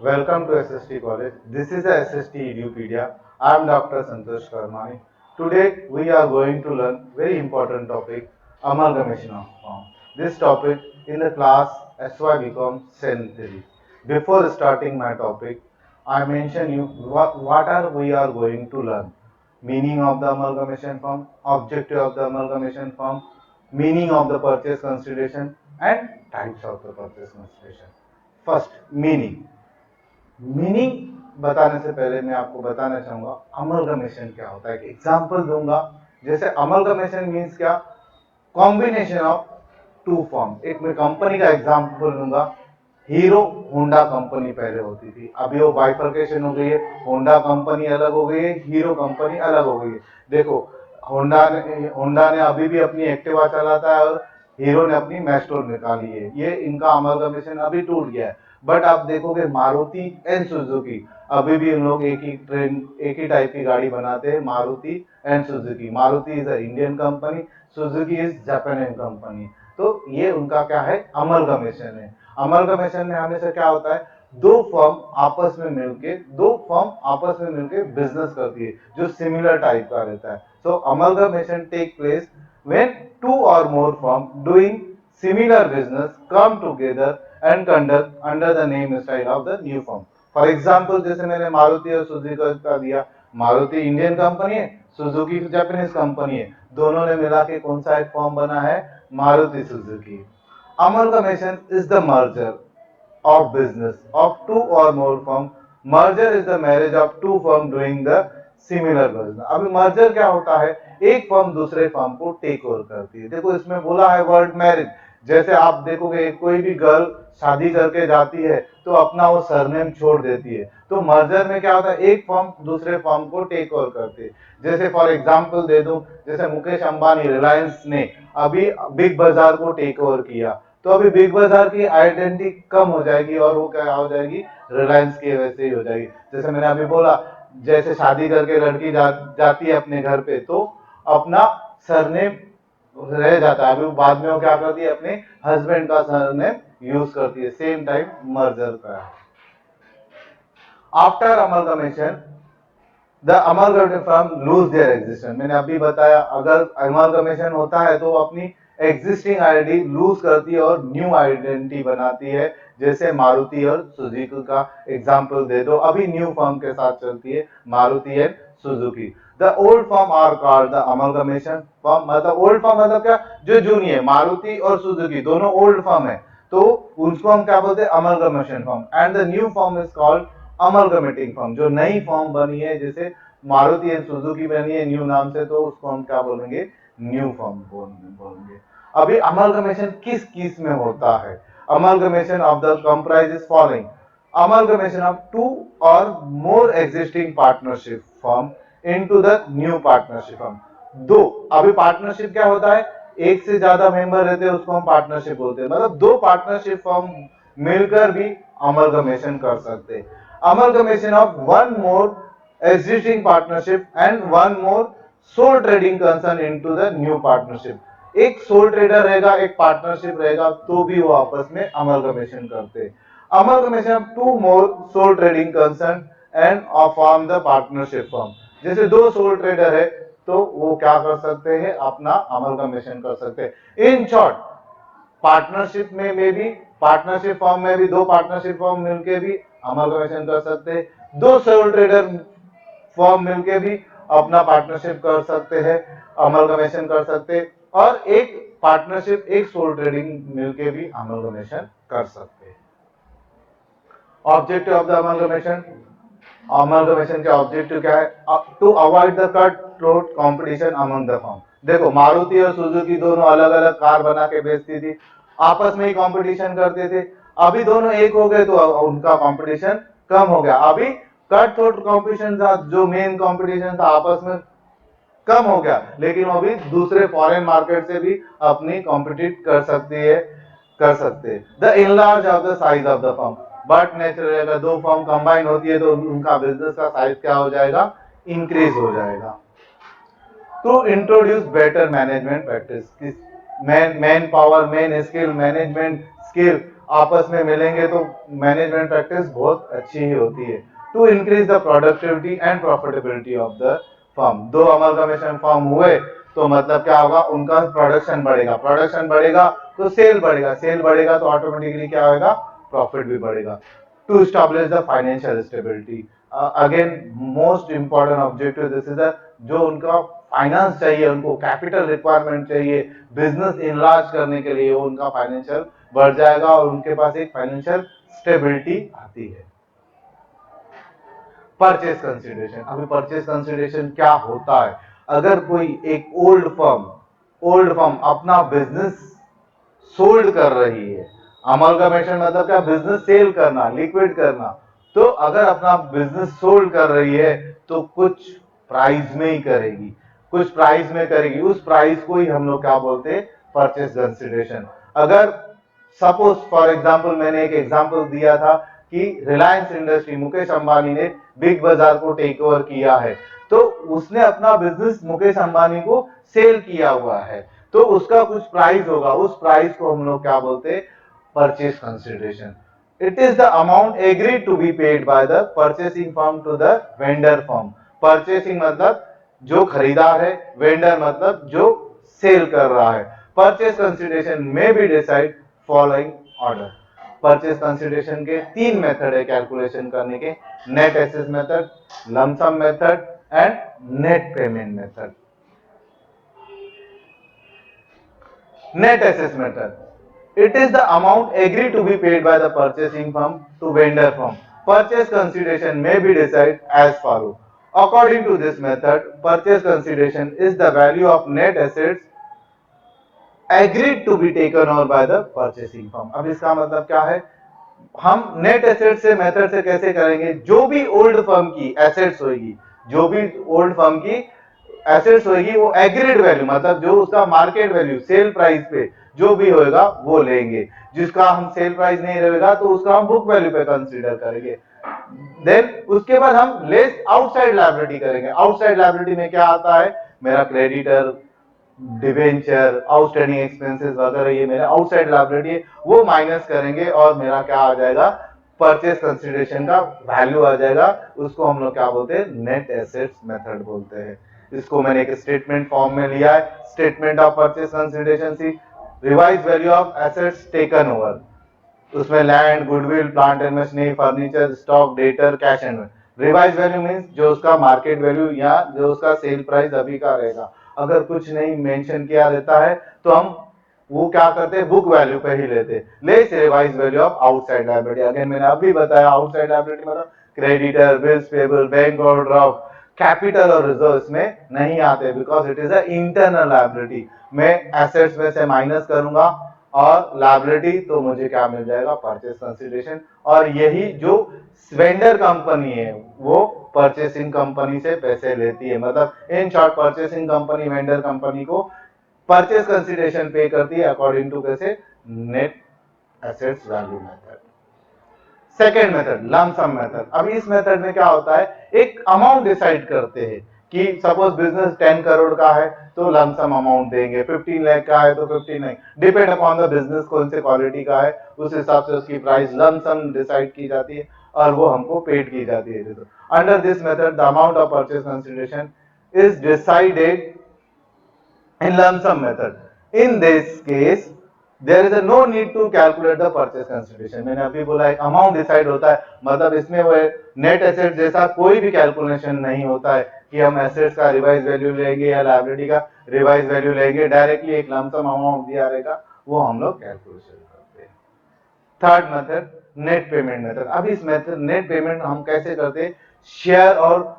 Welcome to SST College. This is the SST Edupedia. I am Dr. Santosh Karmani. Today we are going to learn very important topic, amalgamation of form. This topic in the class SY become Sen 3. Before starting my topic, I mention you what are we are going to learn. Meaning of the amalgamation form, objective of the amalgamation form, meaning of the purchase consideration and types of the purchase consideration. First, meaning. Meaning बताने से पहले मैं आपको बताना चाहूंगा amalgamation क्या होता है। एक एग्जांपल दूंगा, जैसे अमलगमेशन मींस क्या, कॉम्बिनेशन ऑफ टू फॉर्म। एक मैं कंपनी का एग्जांपल दूंगा, हीरो होंडा कंपनी पहले होती थी, अभी वो बाइफर्केशन हो गई है, होंडा कंपनी अलग हो गई है, हीरो कंपनी अलग हो गई है। देखो, होंडा ने अभी भी अपनी एक्टिवा चलाता है और हीरो ने अपनी मैस्ट्रो निकाली है, ये इनका अमलगमेशन अभी टूट गया है। बट आप देखोगे मारुति एंड सुजुकी, अभी भी इन लोग एक ही टाइप की गाड़ी बनाते हैं, Maruti and Suzuki. Maruti is a Indian company, Suzuki is Japanese company. तो ये उनका क्या है, अमलगमेशन है। अमलगमेशन में हमेशा क्या होता है, दो फर्म आपस में मिलके बिजनेस करती है जो सिमिलर टाइप का रहता है। So amalgamation take place when two or more firm doing similar business come together and conduct under the name style of the new firm. For example जैसे मैंने मारुति और सुजुकी का दिया, मारुति इंडियन कंपनी है, Suzuki Japanese company है, दोनों ने मिला के कौन सा एक फॉर्म बना है, Maruti Suzuki. Amalgamation is the merger of business of two or more firm. Merger is the marriage of two firm doing the similar business. अभी मर्जर क्या होता है, एक फर्म दूसरे फर्म को टेक ओवर करती है। देखो इसमें बोला है वर्ड मैरिज, जैसे आप देखोगे कोई भी गर्ल शादी करके जाती है तो अपना वो सरनेम छोड़ देती है। तो मर्जर में क्या होता है, एक फर्म दूसरे फर्म को टेक ओवर करती है। जैसे फॉर एग्जांपल दे दूं, जैसे मुकेश अंबानी रिलायंस ने अभी बिग बाजार को टेक ओवर किया, तो अभी बिग बाजार की आइडेंटिटी कम हो जाएगी और वो क्या हो जाएगी, रिलायंस की वैसे ही हो जाएगी। जैसे मैंने अभी बोला, जैसे शादी करके लड़की जाती है अपने घर पे तो अपना सरनेम रह जाता है, अभी बाद में वो क्या करती है, अपने हस्बैंड का सरनेम यूज करती है। सेम टाइप मर्जर का है। After amalgamation the amalgamated firm lose their existence. मैंने अभी बताया अगर अमलगमेशन होता है तो अपनी एग्जिस्टिंग आईडी लूज करती है और न्यू आइडेंटिटी बनाती है। जैसे मारुति और सुजुकी का एग्जांपल दे दो, अभी न्यू फर्म के साथ चलती है Maruti and Suzuki. The old firm are called the amalgamation firm. मतलब ओल्ड फर्म मतलब क्या, जो जूनियर, मारुति और सुजुकी दोनों ओल्ड फर्म है तो उसको हम क्या बोलते हैं, amalgamation firm. And the new firm is called amalgamating firm. जो नई फर्म बनी है, जैसे मारुति एंड सुजुकी बनी है न्यू नाम से, तो उसको हम क्या बोलेंगे, न्यू फर्म बोलेंगे। अभी अमलगमेशन किस किस में होता है, amalgamation of the comprises following, amalgamation of two or more existing partnership firm into the new partnership firm। दो, अभी पार्टनरशिप क्या होता है, एक से ज्यादा मेंबर रहते हैं उसको हम पार्टनरशिप बोलते हैं। मतलब दो पार्टनरशिप फर्म मिलकर भी अमलगमेशन कर सकते हैं। Amalgamation of one more existing partnership and one more sole trading concern into the new partnership। एक सोल ट्रेडर रहेगा, एक पार्टनरशिप रहेगा, तो भी वो आपस में अमलगमेशन करते हैं। Amalgamation of two more sole trading concern and form the partnership firm. जैसे दो सोल ट्रेडर है तो वो क्या कर सकते हैं, अपना अमलगमेशन कर सकते हैं। इन शॉर्ट, पार्टनरशिप में भी, पार्टनरशिप फॉर्म में भी दो पार्टनरशिप फॉर्म मिलके भी अमलगमेशन कर सकते हैं, दो सोल ट्रेडर फॉर्म मिलके भी अपना पार्टनरशिप कर सकते हैं, अमलगमेशन कर सकते हैं, और एक पार्टनरशिप एक सोल ट्रेडिंग मिलके भी अमलगमेशन कर सकते हैं। Objective of the amalgamation, amalgamation का ऑब्जेक्टिव क्या है, to avoid the cut throat competition among the firm. देखो मारुति और सुजुकी दोनों अलग अलग कार बना के बेचती थी, आपस में ही कंपटीशन करते थे। अभी दोनों एक हो गए तो उनका कंपटीशन कम हो गया। अभी कट थ्रोट कंपटीशन था, जो मेन कंपटीशन था आपस में कम हो गया, लेकिन वो भी दूसरे फॉरेन मार्केट से भी अपनी कॉम्पिटिट कर सकती है, कर सकते हैं। The enlarge of the size of the firm, but naturally अगर दो फर्म कंबाइन होती है तो उनका बिजनेस का साइज क्या हो जाएगा, इंक्रीज हो जाएगा। To introduce better management practice, man power, man skill, management skill आपस में मिलेंगे तो मैनेजमेंट प्रैक्टिस बहुत अच्छी ही होती है। To increase the productivity and profitability of the firm, दो अमलगमेशन फर्म हुए तो मतलब क्या होगा, उनका प्रोडक्शन बढ़ेगा, प्रोडक्शन बढ़ेगा तो सेल बढ़ेगा, सेल बढ़ेगा तो ऑटोमेटिकली क्या होगा, प्रॉफिट भी बढ़ेगा। To establish the financial stability, again most important objective this is the, जो उनका फाइनेंस चाहिए, उनको कैपिटल रिक्वायरमेंट चाहिए बिजनेस इनलार्ज करने के लिए, उनका फाइनेंशियल बढ़ जाएगा और उनके पास एक फाइनेंशियल स्टेबिलिटी आती है। परचेज कंसिडरेशन, अभी परचेज कंसिडरेशन क्या होता है, अगर कोई एक ओल्ड फर्म अपना बिजनेस सोल्ड कर रही है, अमलगमेशन मतलब क्या, बिजनेस सेल करना, लिक्विड करना, तो अगर अपना बिजनेस सोल्ड कर रही है तो कुछ प्राइस में ही करेगी, कुछ प्राइस में करेगी, उस प्राइस को ही हम लोग क्या बोलते हैं, परचेज कंसिडरेशन। अगर सपोज फॉर एग्जांपल, मैंने एक एग्जांपल दिया था कि रिलायंस इंडस्ट्री, मुकेश अंबानी ने बिग बाजार को टेक ओवर किया है, तो उसने अपना बिजनेस मुकेश अंबानी को सेल किया हुआ है, तो उसका कुछ प्राइस होगा, उस प्राइस को हम लोग क्या बोलते हैं, purchase consideration. It is the amount agreed to be paid by the purchasing firm to the vendor firm. Purchasing मतलब जो खरीदार है, वेंडर मतलब जो सेल कर रहा है। परचेज कंसिडरेशन में be decide following order. Purchase consideration के तीन मेथड है कैलकुलेशन करने के, net asset method, lump sum method and net payment method. Net assess method. It is the amount agreed to be paid by the purchasing firm to vendor firm. Purchase consideration may be decided as follows. According to this method, purchase consideration is the value of net assets agreed to be taken over by the purchasing firm. अब इसका मतलब क्या है, हम net asset से method से कैसे करेंगे, जो भी ओल्ड फर्म की एसेट्स होगी, जो भी ओल्ड फर्म की एसेट्स होगी, वो एग्रीड वैल्यू मतलब जो उसका मार्केट वैल्यू सेल प्राइस पे जो भी होगा वो लेंगे, जिसका हम सेल प्राइस नहीं रहेगा तो उसका हम बुक वैल्यू पे कंसीडर करेंगे। देन उसके बाद हम लेस आउटसाइड लायबिलिटी करेंगे। आउटसाइड लायबिलिटी में क्या आता है, मेरा क्रेडिटर, डिवेंचर, आउटस्टैंडिंग एक्सपेंसेस वगैरह, ये मेरा आउटसाइड लायबिलिटी है, वो माइनस करेंगे और मेरा क्या आ जाएगा, परचेज कंसिडरेशन का वैल्यू आ जाएगा। उसको हम लोग क्या बोलते हैं, नेट एसेट्स मेथड बोलते हैं। इसको मैंने एक स्टेटमेंट फॉर्म में लिया है, स्टेटमेंट ऑफ परचेज कंसिडरेशन सी revise value of assets taken over, उसमें land, goodwill, plant and machinery, furniture, stock, debtor, cash and revise value means जो उसका मार्केट वैल्यू या जो उसका सेल प्राइस अभी का रहेगा। अगर कुछ नहीं मेंशन किया रहता है तो हम वो क्या करते हैं, बुक वैल्यू पे ही लेते, less revise value of outside liability. Again मैंने अभी बताया आउटसाइड लायबिलिटी मतलब creditor, bills payable, bank overdraft, capital और रिजर्व इसमें नहीं आते because it is a internal liability. मैं एसेट्स में से माइनस करूंगा और लायबिलिटी तो मुझे क्या मिल जाएगा, परचेज कंसिडरेशन। और यही जो वेंडर कंपनी है वो परचेसिंग कंपनी से पैसे लेती है, मतलब in short purchasing company vendor company को परचेज कंसिडरेशन पे करती है अकॉर्डिंग टू कैसे, net assets value method. Second method lump sum method. अभी इस मेथड में क्या होता है, एक अमाउंट डिसाइड करते हैं कि सपोज बिजनेस 10 करोड़ का है तो लमसम अमाउंट देंगे, 15 लाख का है तो 15 lakh, depend upon the business कौन से क्वालिटी का है उस हिसाब से उसकी प्राइस लमसम डिसाइड की जाती है और वो हमको पेड की जाती है। Under this method the amount of purchase consideration is decided in lump sum method. In this case, there is a no need to calculate the purchase consideration. मैंने अभी बोला है अमाउंट डिसाइड होता है, मतलब इसमें वो नेट एसेट जैसा कोई भी कैलकुलेशन नहीं होता है कि हम एसेट्स का रिवाइज वैल्यू लेंगे या लायबिलिटी का रिवाइज वैल्यू लेंगे, डायरेक्टली एक लंप सम अमाउंट दिया रहेगा वो हम लोग कैलकुलेशन करते हैं। Third method net payment method. अब इस मेथड नेट पेमेंट हम कैसे करते हैं, शेयर और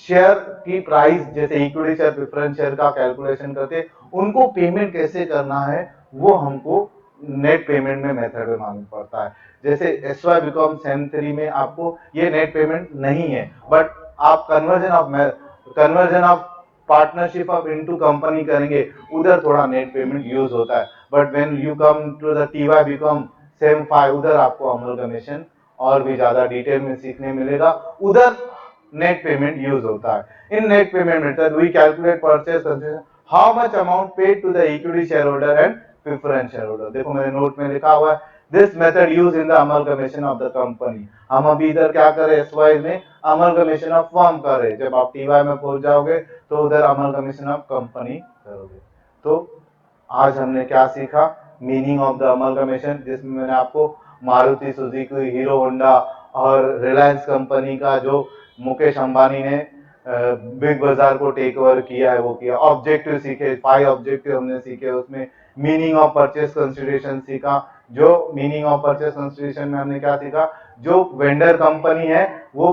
शेयर की प्राइस जैसे इक्विटी शेयर, प्रेफरेंस शेयर का कैलकुलेशन करके उनको पेमेंट कैसे करना है वो हमको नेट पेमेंट में मेथड में मालूम पड़ता है। जैसे एसवाई बीकॉम सेम 3 में आपको ये नेट पेमेंट नहीं है, बट आप conversion of partnership of into company करेंगे, उधर थोड़ा नेट पेमेंट यूज होता है। But when you come to the TY BCom sem 5, उधर आपको अमलगमेशन और भी ज्यादा डिटेल में सीखने मिलेगा, उधर नेट पेमेंट यूज होता है। In net payment method we calculate purchase consideration how much amount paid to the equity share holder and preference share holder. देखो मेरे नोट में लिखा हुआ है this method use in the amalgamation of the company. हम अभी इधर क्या करें, एसवाई में अमलगमेशन ऑफ फर्म करें, जब आप टीवाई में पहुंच जाओगे तो उधर अमलगमेशन ऑफ कंपनी करोगे। तो आज हमने क्या सीखा, मीनिंग ऑफ द अमलगमेशन, जिसमें मैंने आपको मारुति सुजुकी, हीरो होंडा और रिलायंस कंपनी का जो मुकेश अंबानी ने बिग बाजार को टेक ओवर किया है वो किया। ऑब्जेक्टिव सीखे, 5 ऑब्जेक्टिव हमने सीखे, उसमें मीनिंग ऑफ परचेस कंसिडरेशन सीखा। जो मीनिंग ऑफ परचेस कंसिडरेशन में हमने क्या सीखा, जो वेंडर कंपनी है वो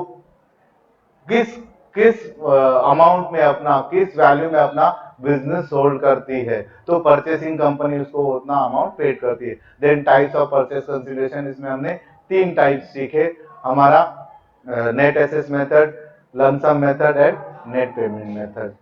किस किस अमाउंट में अपना, किस वैल्यू में अपना बिजनेस होल्ड करती है, तो परचेसिंग कंपनी उसको उतना अमाउंट पेड करती है। Then types of purchase consideration, इसमें हमने 3 टाइप्स सीखे, हमारा नेट एसेस method, lump sum method and net payment method.